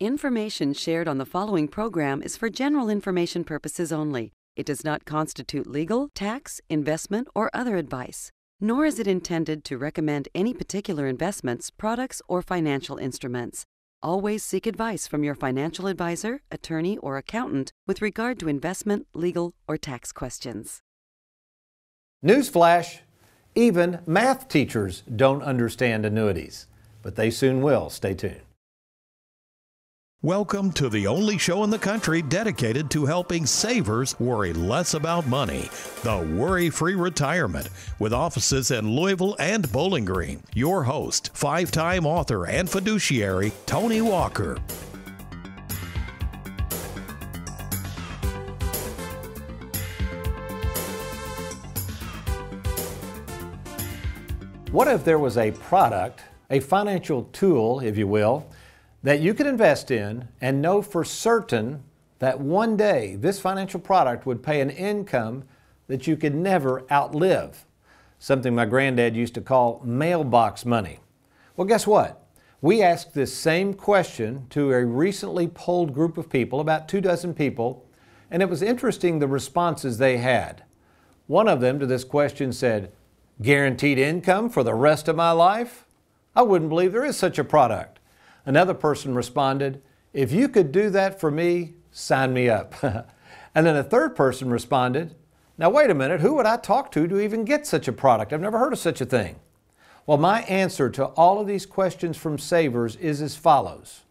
Information shared on the following program is for general information purposes only. It does not constitute legal, tax, investment, or other advice, nor is it intended to recommend any particular investments, products, or financial instruments. Always seek advice from your financial advisor, attorney, or accountant with regard to investment, legal, or tax questions. Newsflash, even math teachers don't understand annuities, but they soon will. Stay tuned. Welcome to the only show in the country dedicated to helping savers worry less about money, the Worry-Free Retirement, with offices in Louisville and Bowling Green. Your host, five-time author and fiduciary, Tony Walker. What if there was a product, a financial tool, if you will, that you could invest in and know for certain that one day this financial product would pay an income that you could never outlive? Something my granddad used to call mailbox money. Well, guess what? We asked this same question to a recently polled group of people, about 24 people, and it was interesting the responses they had. One of them to this question said, "Guaranteed income for the rest of my life? I wouldn't believe there is such a product." Another person responded, "If you could do that for me, sign me up." And then a third person responded, "Now wait a minute, who would I talk to even get such a product? I've never heard of such a thing." Well, my answer to all of these questions from savers is as follows.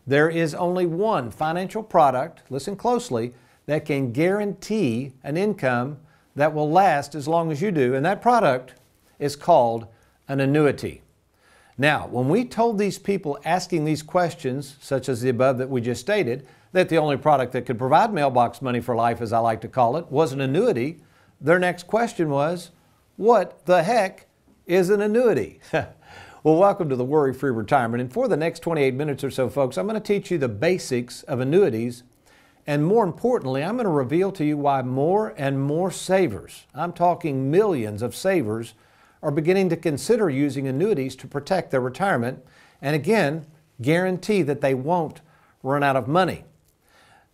There is only one financial product, listen closely, that can guarantee an income that will last as long as you do, and that product is called an annuity. Now, when we told these people asking these questions, such as the above that we just stated, that the only product that could provide mailbox money for life, as I like to call it, was an annuity, their next question was, what the heck is an annuity? Well, welcome to the Worry-Free Retirement. And for the next 28 minutes or so, folks, I'm going to teach you the basics of annuities. And more importantly, I'm going to reveal to you why more and more savers, I'm talking millions of savers, are beginning to consider using annuities to protect their retirement and, again, guarantee that they won't run out of money.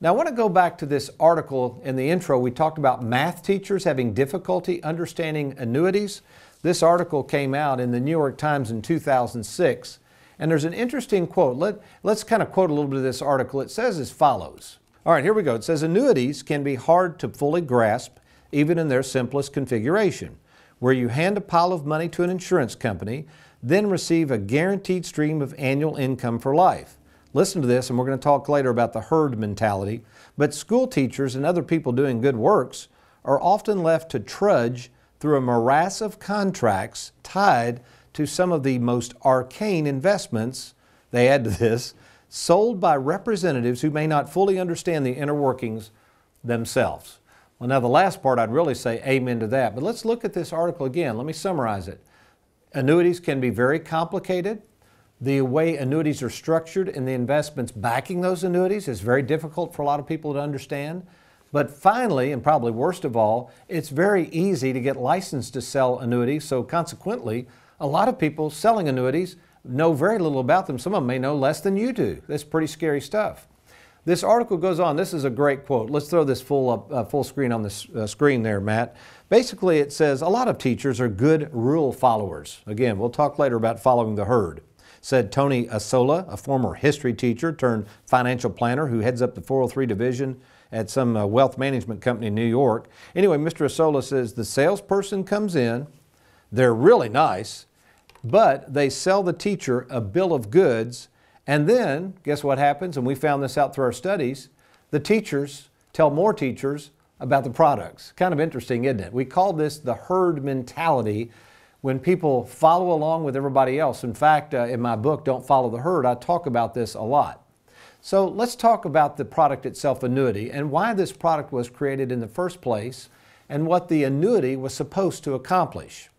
Now, I want to go back to this article in the intro. We talked about math teachers having difficulty understanding annuities. This article came out in the New York Times in 2006, and there's an interesting quote. Let's kind of quote a little bit of this article. It says as follows. All right, here we go. It says, "Annuities can be hard to fully grasp, even in their simplest configuration, where you hand a pile of money to an insurance company, then receive a guaranteed stream of annual income for life." Listen to this, and we're going to talk later about the herd mentality. But school teachers and other people doing good works are often left to trudge through a morass of contracts tied to some of the most arcane investments, they add to this, sold by representatives who may not fully understand the inner workings themselves. Well, now the last part, I'd really say amen to that. But let's look at this article again. Let me summarize it. Annuities can be very complicated. The way annuities are structured and the investments backing those annuities is very difficult for a lot of people to understand. But finally, and probably worst of all, it's very easy to get licensed to sell annuities. So consequently, a lot of people selling annuities know very little about them. Some of them may know less than you do. That's pretty scary stuff. This article goes on. This is a great quote. Let's throw this full screen on the screen there, Matt. Basically, it says, "A lot of teachers are good rule followers." Again, we'll talk later about following the herd. Said Tony Asola, a former history teacher turned financial planner who heads up the 403 division at some wealth management company in New York. Anyway, Mr. Asola says the salesperson comes in, they're really nice, but they sell the teacher a bill of goods. And then, guess what happens? And we found this out through our studies. The teachers tell more teachers about the products. Kind of interesting, isn't it? We call this the herd mentality, when people follow along with everybody else. In fact, in my book, Don't Follow the Herd, I talk about this a lot. So let's talk about the product itself, annuity, and why this product was created in the first place and what the annuity was supposed to accomplish.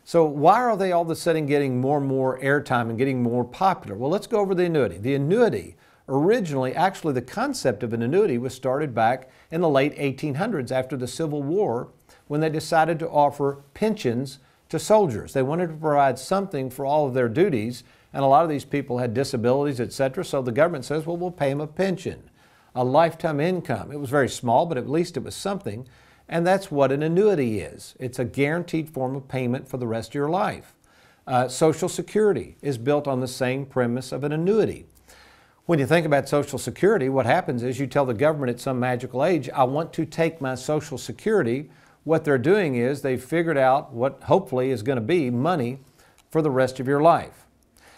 So why are they all of a sudden getting more and more airtime and getting more popular? Well, let's go over the annuity. The annuity, originally, actually the concept of an annuity was started back in the late 1800s after the Civil War, when they decided to offer pensions to soldiers. They wanted to provide something for all of their duties, and a lot of these people had disabilities, etc. So the government says, well, we'll pay them a pension, a lifetime income. It was very small, but at least it was something. And that's what an annuity is. It's a guaranteed form of payment for the rest of your life. Social Security is built on the same premise of an annuity. When you think about Social Security, what happens is you tell the government at some magical age, I want to take my Social Security. What they're doing is they've figured out what hopefully is going to be money for the rest of your life.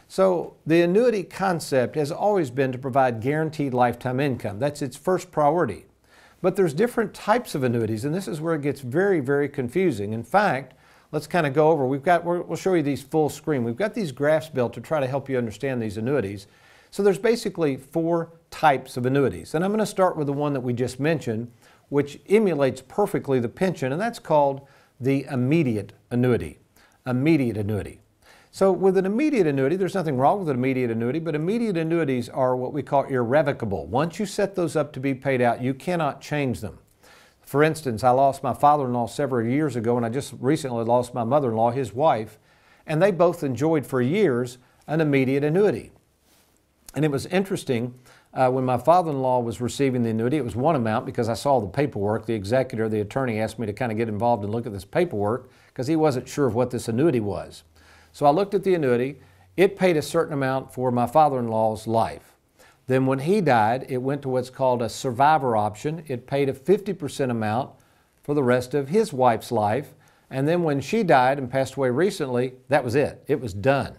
So the annuity concept has always been to provide guaranteed lifetime income. That's its first priority. But there's different types of annuities, and this is where it gets very, very confusing. In fact, let's kind of go over, we'll show you these full screen. We've got these graphs built to try to help you understand these annuities. So there's basically 4 types of annuities. And I'm going to start with the one that we just mentioned, which emulates perfectly the pension, and that's called the immediate annuity. Immediate annuity. So with an immediate annuity, there's nothing wrong with an immediate annuity, but immediate annuities are what we call irrevocable. Once you set those up to be paid out, you cannot change them. For instance, I lost my father-in-law several years ago, and I just recently lost my mother-in-law, his wife, and they both enjoyed for years an immediate annuity. And it was interesting, when my father-in-law was receiving the annuity, it was one amount because I saw the paperwork. The executor, the attorney asked me to kind of get involved and look at this paperwork because he wasn't sure of what this annuity was. So I looked at the annuity. It paid a certain amount for my father-in-law's life. Then when he died, it went to what's called a survivor option. It paid a 50% amount for the rest of his wife's life. And then when she died and passed away recently, that was it. It was done.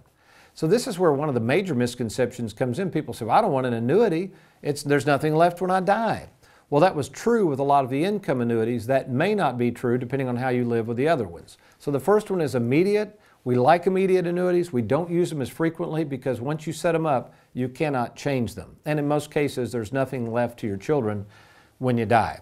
So this is where one of the major misconceptions comes in. People say, well, I don't want an annuity. There's nothing left when I die. Well, that was true with a lot of the income annuities. That may not be true depending on how you live with the other ones. So the first one is immediate. We like immediate annuities. We don't use them as frequently because once you set them up, you cannot change them. And in most cases, there's nothing left to your children when you die.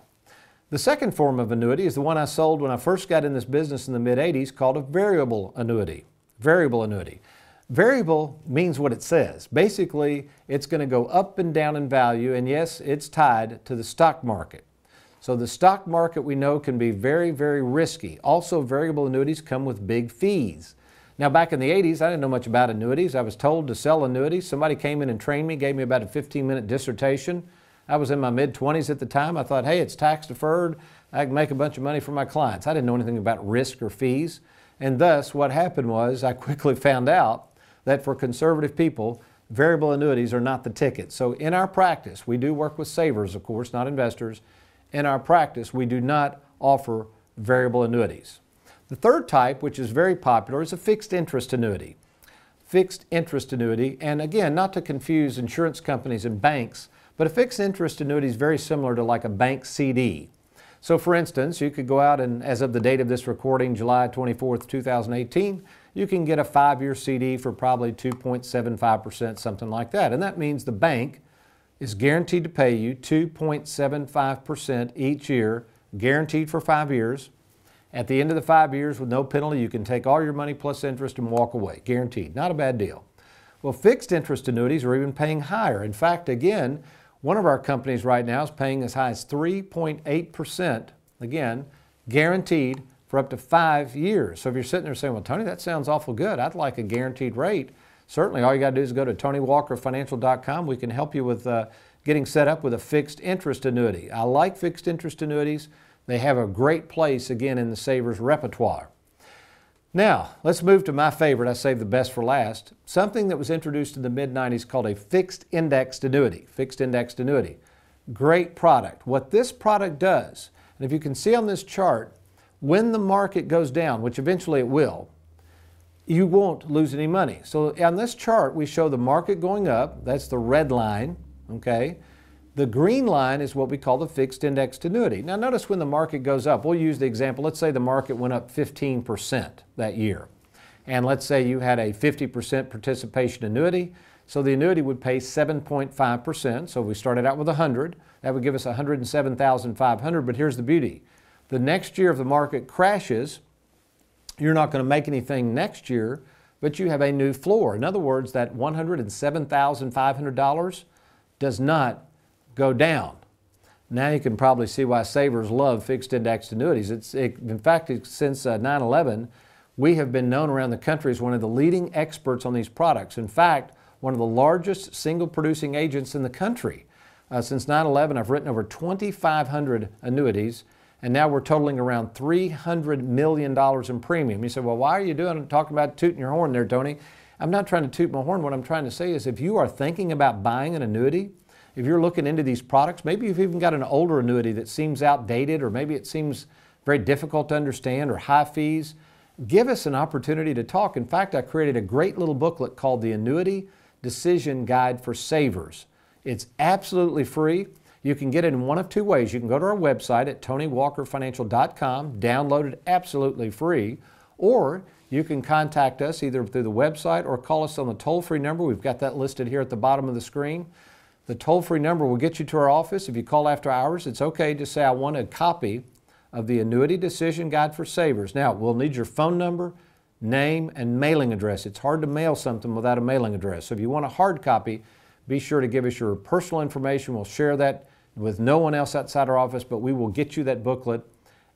The second form of annuity is the one I sold when I first got in this business in the mid-'80s, called a variable annuity. Variable annuity. Variable means what it says. Basically, it's going to go up and down in value, and yes, it's tied to the stock market. So the stock market, we know, can be very, very risky. Also, variable annuities come with big fees. Now, back in the 80s, I didn't know much about annuities. I was told to sell annuities. Somebody came in and trained me, gave me about a 15-minute dissertation. I was in my mid-20s at the time. I thought, hey, it's tax deferred. I can make a bunch of money for my clients. I didn't know anything about risk or fees. And thus, what happened was I quickly found out that for conservative people, variable annuities are not the ticket. So in our practice, we do work with savers, of course, not investors. In our practice, we do not offer variable annuities. The third type, which is very popular, is a fixed interest annuity. Fixed interest annuity, and again, not to confuse insurance companies and banks, but a fixed interest annuity is very similar to like a bank CD. So for instance, you could go out and, as of the date of this recording, July 24th, 2018, you can get a 5-year CD for probably 2.75%, something like that. And that means the bank is guaranteed to pay you 2.75% each year, guaranteed for 5 years. At the end of the 5 years, with no penalty, you can take all your money plus interest and walk away, guaranteed. Not a bad deal. Well, fixed interest annuities are even paying higher. In fact, again, one of our companies right now is paying as high as 3.8%, again, guaranteed for up to 5 years. So if you're sitting there saying, well, Tony, that sounds awful good. I'd like a guaranteed rate. Certainly, all you got to do is go to TonyWalkerFinancial.com. We can help you with getting set up with a fixed interest annuity. I like fixed interest annuities. They have a great place, again, in the saver's repertoire. Now, let's move to my favorite. I saved the best for last. Something that was introduced in the mid-'90s called a fixed indexed annuity. Fixed indexed annuity. Great product. What this product does, and if you can see on this chart, when the market goes down, which eventually it will, you won't lose any money. So on this chart, we show the market going up. That's the red line, okay? The green line is what we call the fixed indexed annuity. Now notice when the market goes up, we'll use the example, let's say the market went up 15% that year. And let's say you had a 50% participation annuity, so the annuity would pay 7.5%. So if we started out with 100, that would give us 107,500, but here's the beauty. The next year if the market crashes, you're not going to make anything next year, but you have a new floor. In other words, that $107,500 does not go down. Now you can probably see why savers love fixed indexed annuities. In fact, since 9/11, We have been known around the country as one of the leading experts on these products. In fact, one of the largest single producing agents in the country. Since 9/11, I've written over 2,500 annuities, and now we're totaling around $300 million in premium. You say, well, why are you talking about tooting your horn there, Tony? I'm not trying to toot my horn. What I'm trying to say is if you are thinking about buying an annuity, if you're looking into these products, maybe you've even got an older annuity that seems outdated, or maybe it seems very difficult to understand or high fees, give us an opportunity to talk. In fact, I created a great little booklet called the Annuity Decision Guide for Savers. It's absolutely free. You can get it in one of two ways. You can go to our website at TonyWalkerFinancial.com, download it absolutely free, or you can contact us either through the website or call us on the toll-free number. We've got that listed here at the bottom of the screen. The toll-free number will get you to our office. If you call after hours, it's okay. Just say, I want a copy of the Annuity Decision Guide for Savers. Now, we'll need your phone number, name, and mailing address. It's hard to mail something without a mailing address. So if you want a hard copy, be sure to give us your personal information. We'll share that with no one else outside our office, but we will get you that booklet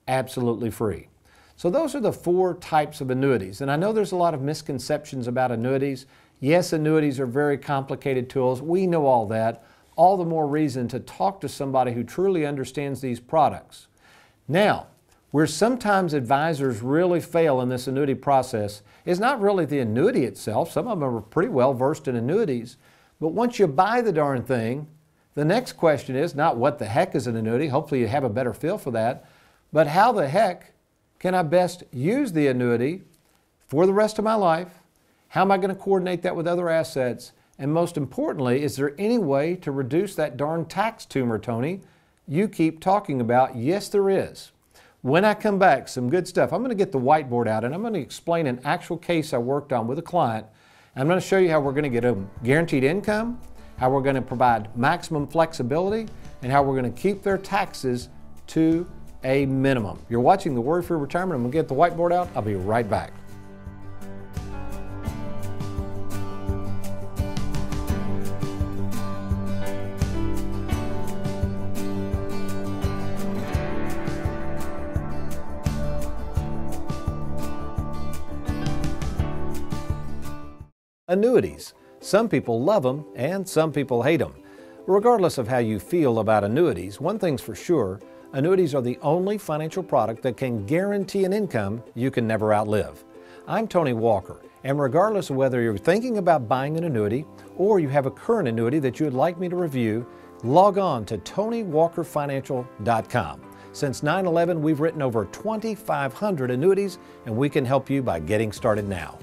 absolutely free. So those are the 4 types of annuities. And I know there's a lot of misconceptions about annuities. Yes, annuities are very complicated tools. We know all that. All the more reason to talk to somebody who truly understands these products. Now, where sometimes advisors really fail in this annuity process is not really the annuity itself. Some of them are pretty well versed in annuities. But once you buy the darn thing, the next question is not what the heck is an annuity. Hopefully you have a better feel for that. But how the heck can I best use the annuity for the rest of my life? How am I going to coordinate that with other assets? And most importantly, is there any way to reduce that darn tax tumor, Tony, you keep talking about? Yes, there is. When I come back, some good stuff. I'm going to get the whiteboard out and I'm going to explain an actual case I worked on with a client. I'm going to show you how we're going to get them guaranteed income, how we're going to provide maximum flexibility, and how we're going to keep their taxes to a minimum. You're watching the Worry-Free Retirement. I'm going to get the whiteboard out. I'll be right back. Annuities. Some people love them and some people hate them. Regardless of how you feel about annuities, one thing's for sure, annuities are the only financial product that can guarantee an income you can never outlive. I'm Tony Walker, and regardless of whether you're thinking about buying an annuity or you have a current annuity that you would like me to review, log on to TonyWalkerFinancial.com. Since 9/11, we've written over 2,500 annuities, and we can help you by getting started now.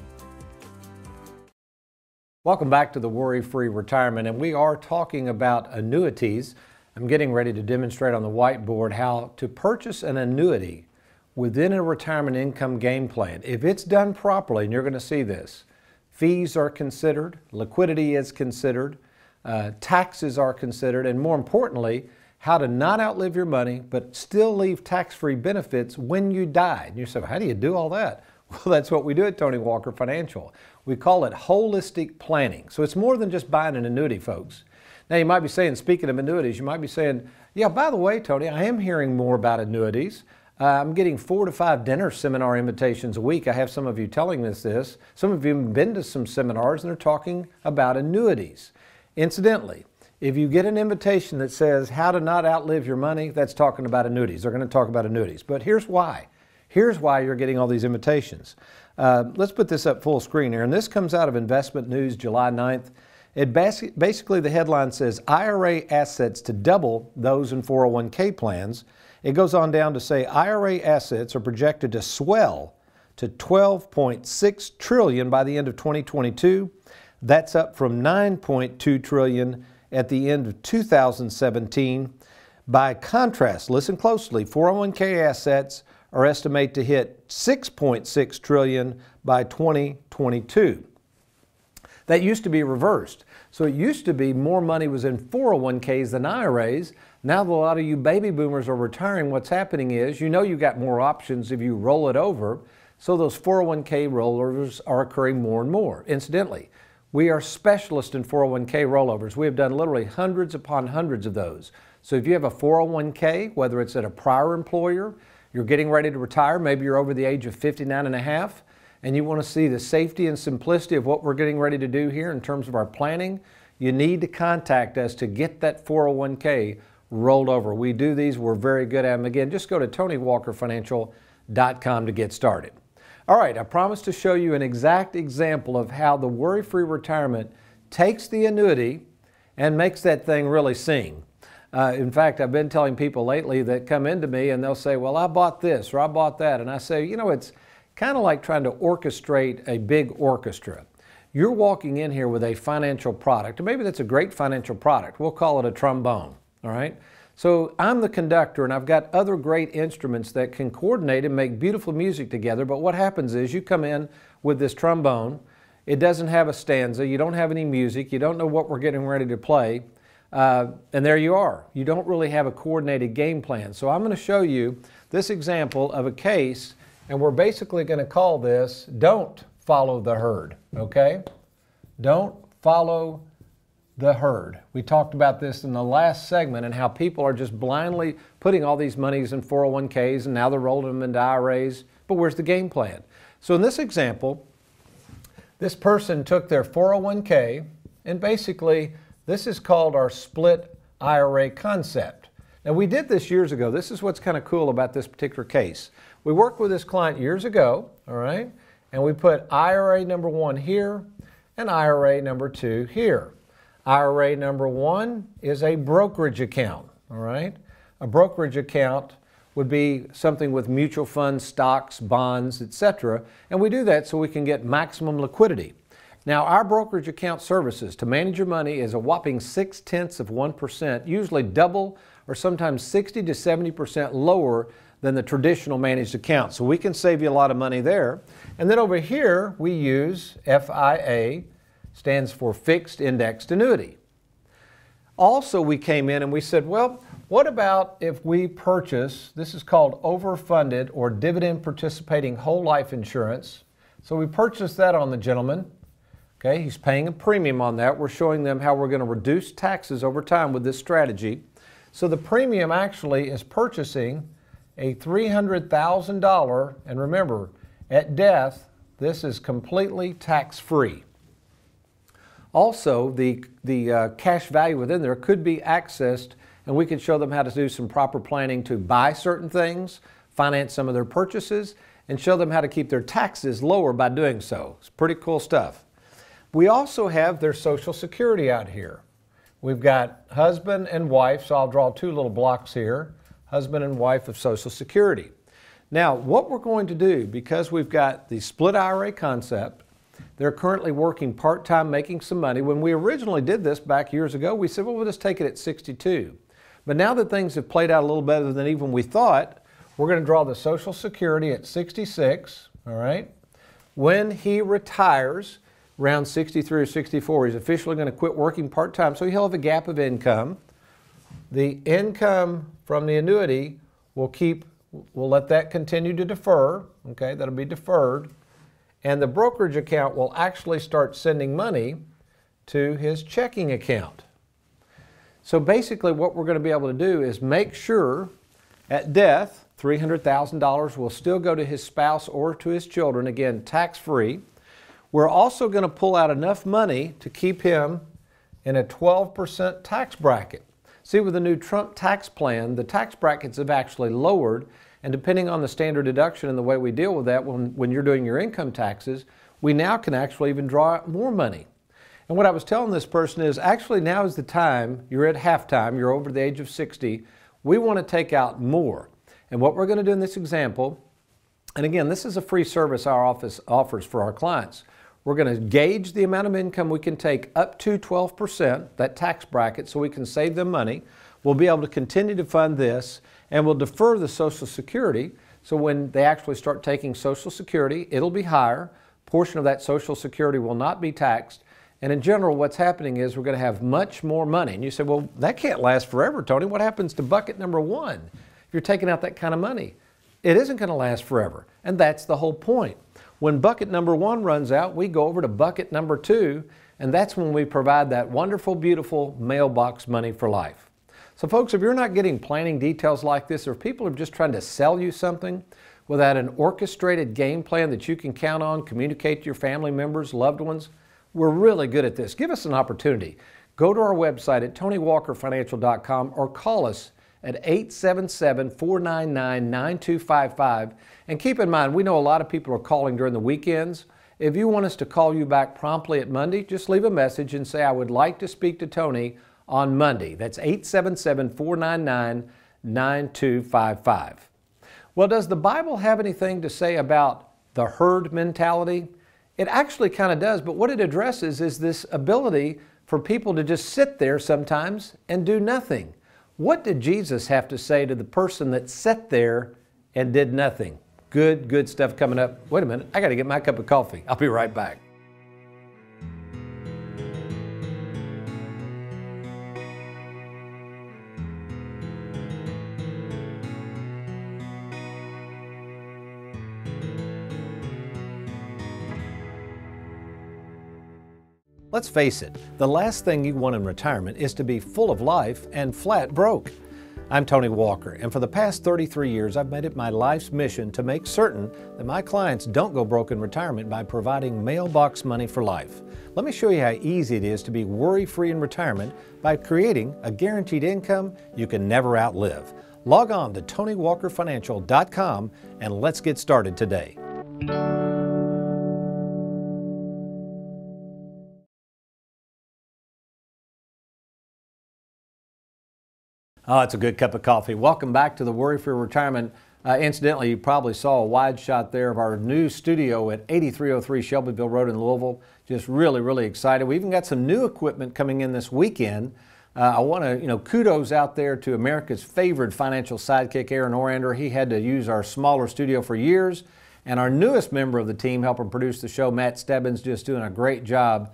Welcome back to the Worry-Free Retirement, and we are talking about annuities. I'm getting ready to demonstrate on the whiteboard how to purchase an annuity within a retirement income game plan. If it's done properly, and you're going to see this, fees are considered, liquidity is considered, taxes are considered, and more importantly, how to not outlive your money but still leave tax-free benefits when you die. And you say, well, how do you do all that? Well, that's what we do at Tony Walker Financial. We call it holistic planning. So it's more than just buying an annuity, folks. Now you might be saying, speaking of annuities, you might be saying, yeah, by the way, Tony, I am hearing more about annuities. I'm getting 4 to 5 dinner seminar invitations a week. I have some of you telling us this. Some of you have been to some seminars and are talking about annuities. Incidentally, if you get an invitation that says how to not outlive your money, that's talking about annuities. They're going to talk about annuities. But here's why. Here's why you're getting all these invitations. Let's put this up full screen here. And this comes out of Investment News, July 9th. Basically, the headline says, IRA assets to double those in 401k plans. It goes on down to say, IRA assets are projected to swell to $12.6 trillion by the end of 2022. That's up from $9.2 trillion at the end of 2017. By contrast, listen closely, 401k assets are estimated to hit $6.6 trillion by 2022. That used to be reversed. So it used to be more money was in 401ks than IRAs. Now that a lot of you baby boomers are retiring, what's happening is, you know, you got more options if you roll it over. So those 401k rollovers are occurring more and more. Incidentally, we are specialists in 401k rollovers. We have done literally hundreds upon hundreds of those. So if you have a 401k, whether it's at a prior employer, you're getting ready to retire, maybe you're over the age of 59 and a half, and you want to see the safety and simplicity of what we're getting ready to do here in terms of our planning, you need to contact us to get that 401k rolled over. We do these. We're very good at them. Again, just go to TonyWalkerFinancial.com to get started. All right, I promised to show you an exact example of how the Worry-Free Retirement takes the annuity and makes that thing really sing. In fact, I've been telling people lately that come into me and they'll say, well, I bought this or I bought that. And I say, you know, it's kind of like trying to orchestrate a big orchestra. You're walking in here with a financial product, and maybe that's a great financial product. We'll call it a trombone, all right? So I'm the conductor, and I've got other great instruments that can coordinate and make beautiful music together, but what happens is you come in with this trombone, it doesn't have a stanza, you don't have any music, you don't know what we're getting ready to play, and there you are. You don't really have a coordinated game plan. So I'm going to show you this example of a case, and we're basically going to call this Don't Follow the Herd, okay? Don't follow the herd. We talked about this in the last segment and how people are just blindly putting all these monies in 401ks and now they're rolling them into IRAs, but where's the game plan? So in this example, this person took their 401k and basically this is called our split IRA concept. Now we did this years ago. This is what's kind of cool about this particular case. We worked with this client years ago, all right, and we put IRA number 1 here and IRA number 2 here. IRA number 1 is a brokerage account, all right? A brokerage account would be something with mutual funds, stocks, bonds, etc. And we do that so we can get maximum liquidity. Now, our brokerage account services to manage your money is a whopping 0.6%, usually double or sometimes 60 to 70% lower than the traditional managed account. So we can save you a lot of money there. And then over here, we use FIA, stands for Fixed Indexed Annuity. Also, we came in and we said, well, what about if we purchase, this is called overfunded or dividend participating whole life insurance. So we purchased that on the gentleman. Okay, he's paying a premium on that. We're showing them how we're going to reduce taxes over time with this strategy. So the premium actually is purchasing a $300,000, and remember, at death, this is completely tax-free. Also, the cash value within there could be accessed, and we can show them how to do some proper planning to buy certain things, finance some of their purchases, and show them how to keep their taxes lower by doing so. It's pretty cool stuff. We also have their Social Security out here. We've got husband and wife, so I'll draw 2 little blocks here, husband and wife of Social Security. Now, what we're going to do, because we've got the split IRA concept, they're currently working part-time, making some money. When we originally did this back years ago, we said, well, we'll just take it at 62. But now that things have played out a little better than even we thought, we're going to draw the Social Security at 66, all right? When he retires, around 63 or 64, he's officially going to quit working part-time, so he'll have a gap of income. The income from the annuity we'll let that continue to defer, okay, that'll be deferred, and the brokerage account will actually start sending money to his checking account. So basically what we're going to be able to do is make sure at death, $300,000 will still go to his spouse or to his children, again, tax-free. We're also going to pull out enough money to keep him in a 12% tax bracket. See, with the new Trump tax plan, the tax brackets have actually lowered, and depending on the standard deduction and the way we deal with that when you're doing your income taxes, we now can actually even draw out more money. And what I was telling this person is actually now is the time, you're at halftime, you're over the age of 60, we want to take out more. And what we're going to do in this example, and again, this is a free service our office offers for our clients. We're going to gauge the amount of income we can take up to 12%, that tax bracket, so we can save them money. We'll be able to continue to fund this, and we'll defer the Social Security. So when they actually start taking Social Security, it'll be higher. A portion of that Social Security will not be taxed. And in general, what's happening is we're going to have much more money. And you say, well, that can't last forever, Tony. What happens to bucket number 1 if you're taking out that kind of money? It isn't going to last forever. And that's the whole point. When bucket number 1 runs out, we go over to bucket number 2, and that's when we provide that wonderful, beautiful mailbox money for life. So folks, if you're not getting planning details like this, or if people are just trying to sell you something, without an orchestrated game plan that you can count on, communicate to your family members, loved ones? We're really good at this. Give us an opportunity. Go to our website at TonyWalkerFinancial.com or call us at 877-499-9255. And keep in mind, we know a lot of people are calling during the weekends. If you want us to call you back promptly at Monday, just leave a message and say, I would like to speak to Tony on Monday. That's 877-499-9255. Well, does the Bible have anything to say about the herd mentality? It actually kind of does, but what it addresses is this ability for people to just sit there sometimes and do nothing. What did Jesus have to say to the person that sat there and did nothing? Good stuff coming up. Wait a minute, I got to get my cup of coffee. I'll be right back. Let's face it, the last thing you want in retirement is to be full of life and flat broke. I'm Tony Walker, and for the past 33 years, I've made it my life's mission to make certain that my clients don't go broke in retirement by providing mailbox money for life. Let me show you how easy it is to be worry-free in retirement by creating a guaranteed income you can never outlive. Log on to TonyWalkerFinancial.com and let's get started today. Oh, it's a good cup of coffee. Welcome back to the WorryFree Retirement. Incidentally, you probably saw a wide shot there of our new studio at 8303 Shelbyville Road in Louisville. Just really excited. We even got some new equipment coming in this weekend. I want to, kudos out there to America's favorite financial sidekick, Aaron Orander. He had to use our smaller studio for years. And our newest member of the team helping produce the show, Matt Stebbins, just doing a great job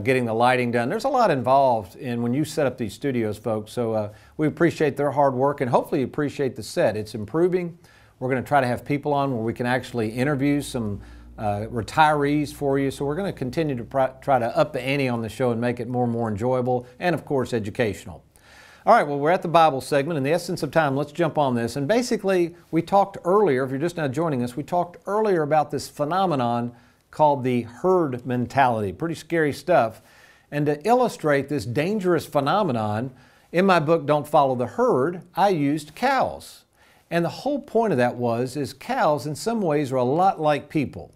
getting the lighting done. There's a lot involved in when you set up these studios, folks, so we appreciate their hard work and hopefully you appreciate the set. It's improving. We're going to try to have people on where we can actually interview some retirees for you, so we're going to continue to try to up the ante on the show and make it more and more enjoyable and, of course, educational. All right, well, we're at the Bible segment. In the essence of time, let's jump on this. And basically, we talked earlier, if you're just now joining us, we talked earlier about this phenomenon called the herd mentality. Pretty scary stuff. And to illustrate this dangerous phenomenon, in my book, Don't Follow the Herd, I used cows. And the whole point of that is cows in some ways are a lot like people.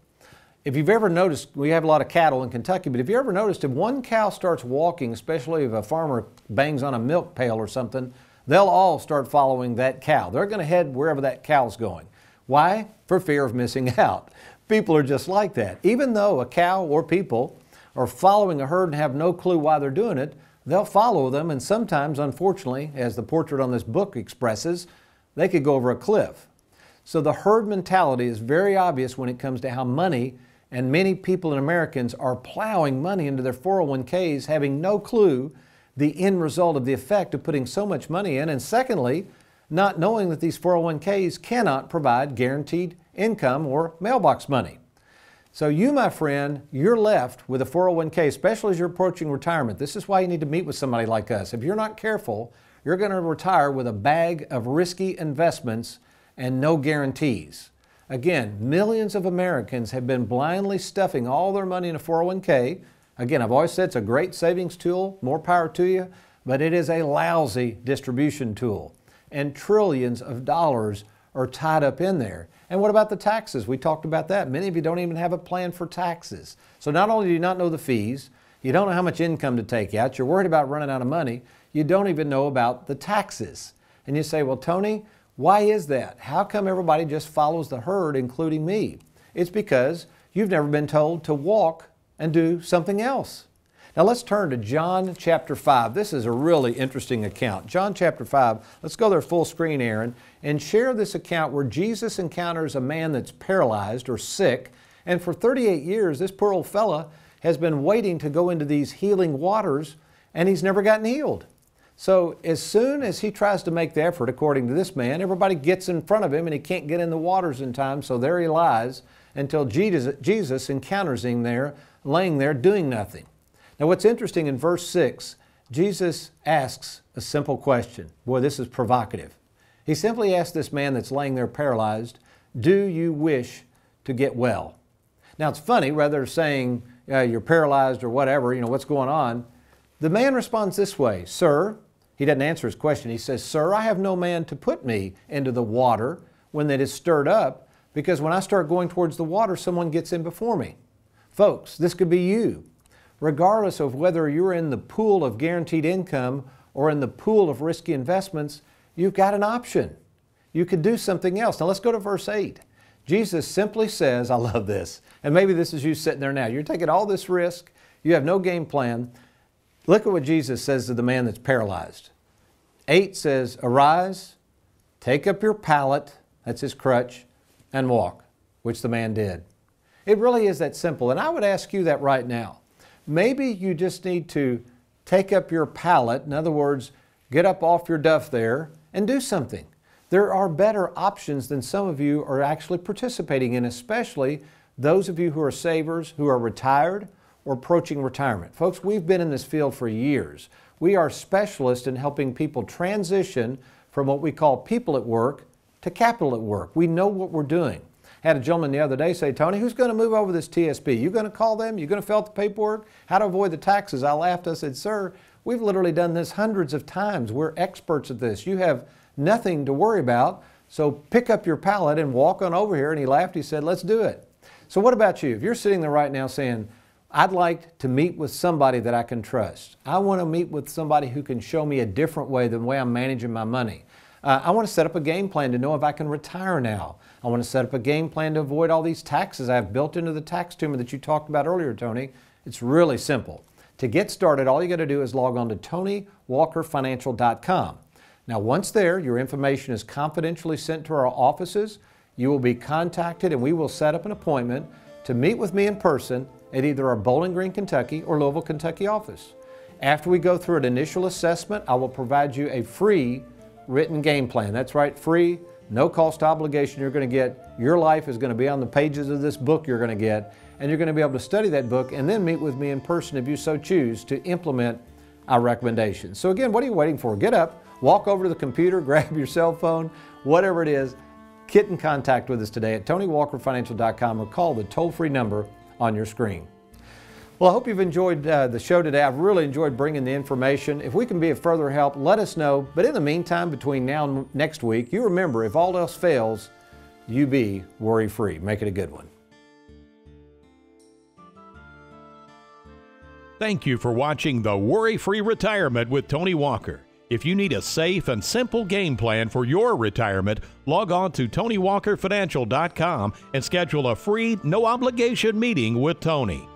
If you've ever noticed, we have a lot of cattle in Kentucky, but if you ever noticed, if one cow starts walking, especially if a farmer bangs on a milk pail or something, they'll all start following that cow. They're going to head wherever that cow's going. Why? For fear of missing out. People are just like that. Even though a cow or people are following a herd and have no clue why they're doing it, they'll follow them, and sometimes, unfortunately, as the portrait on this book expresses, they could go over a cliff. So the herd mentality is very obvious when it comes to how money, and many people and Americans are plowing money into their 401ks, having no clue the end result of the effect of putting so much money in, and secondly, not knowing that these 401ks cannot provide guaranteed income or mailbox money. So you, my friend, you're left with a 401k, especially as you're approaching retirement. This is why you need to meet with somebody like us. If you're not careful, you're going to retire with a bag of risky investments and no guarantees. Again, millions of Americans have been blindly stuffing all their money in a 401k. Again, I've always said it's a great savings tool, more power to you, but it is a lousy distribution tool. And trillions of dollars are tied up in there. And what about the taxes? We talked about that. Many of you don't even have a plan for taxes. So not only do you not know the fees, you don't know how much income to take out, you're worried about running out of money, you don't even know about the taxes. And you say, well, Tony, why is that? How come everybody just follows the herd, including me? It's because you've never been told to walk and do something else. Now let's turn to John chapter 5. This is a really interesting account. John chapter 5, let's go there full screen, Aaron, and share this account where Jesus encounters a man that's paralyzed or sick. And for 38 years, this poor old fella has been waiting to go into these healing waters, and he's never gotten healed. So as soon as he tries to make the effort, according to this man, everybody gets in front of him and he can't get in the waters in time, so there he lies until Jesus encounters him there, laying there doing nothing. Now what's interesting in verse 6, Jesus asks a simple question. Boy, this is provocative. He simply asks this man that's laying there paralyzed, Do you wish to get well? Now it's funny, rather than saying you're paralyzed or whatever, what's going on, the man responds this way, Sir, he doesn't answer his question. He says, Sir, I have no man to put me into the water when it is stirred up, because when I start going towards the water, someone gets in before me. Folks, this could be you. Regardless of whether you're in the pool of guaranteed income or in the pool of risky investments, you've got an option. You could do something else. Now let's go to verse 8. Jesus simply says, I love this, and maybe this is you sitting there now. You're taking all this risk. You have no game plan. Look at what Jesus says to the man that's paralyzed. 8 says, Arise, take up your pallet, that's his crutch, and walk, which the man did. It really is that simple, and I would ask you that right now. Maybe you just need to take up your pallet, in other words, get up off your duff there and do something. There are better options than some of you are actually participating in, especially those of you who are savers, who are retired or approaching retirement. Folks, we've been in this field for years. We are specialists in helping people transition from what we call people at work to capital at work. We know what we're doing. I had a gentleman the other day say, Tony, who's going to move over this TSP? You going to call them? You going to fill out the paperwork? How to avoid the taxes? I laughed. I said, sir, we've literally done this hundreds of times. We're experts at this. You have nothing to worry about. So pick up your pallet and walk on over here. And he laughed. He said, let's do it. So what about you? If you're sitting there right now saying, I'd like to meet with somebody that I can trust. I want to meet with somebody who can show me a different way than the way I'm managing my money. I want to set up a game plan to know if I can retire now. I want to set up a game plan to avoid all these taxes I have built into the tax tumor that you talked about earlier, Tony. It's really simple. To get started, all you got to do is log on to TonyWalkerFinancial.com. Now, once there, your information is confidentially sent to our offices. You will be contacted and we will set up an appointment to meet with me in person at either our Bowling Green, Kentucky or Louisville, Kentucky office. After we go through an initial assessment, I will provide you a free written game plan. That's right, free, no cost obligation you're going to get. Your life is going to be on the pages of this book you're going to get, and you're going to be able to study that book and then meet with me in person if you so choose to implement our recommendations. So again, what are you waiting for? Get up, walk over to the computer, grab your cell phone, whatever it is, get in contact with us today at TonyWalkerFinancial.com or call the toll-free number on your screen. Well, I hope you've enjoyed the show today. I've really enjoyed bringing the information. If we can be of further help, let us know. But in the meantime, between now and next week, you remember, if all else fails, you be worry-free. Make it a good one. Thank you for watching the Worry-Free Retirement with Tony Walker. If you need a safe and simple game plan for your retirement, log on to TonyWalkerFinancial.com and schedule a free, no-obligation meeting with Tony.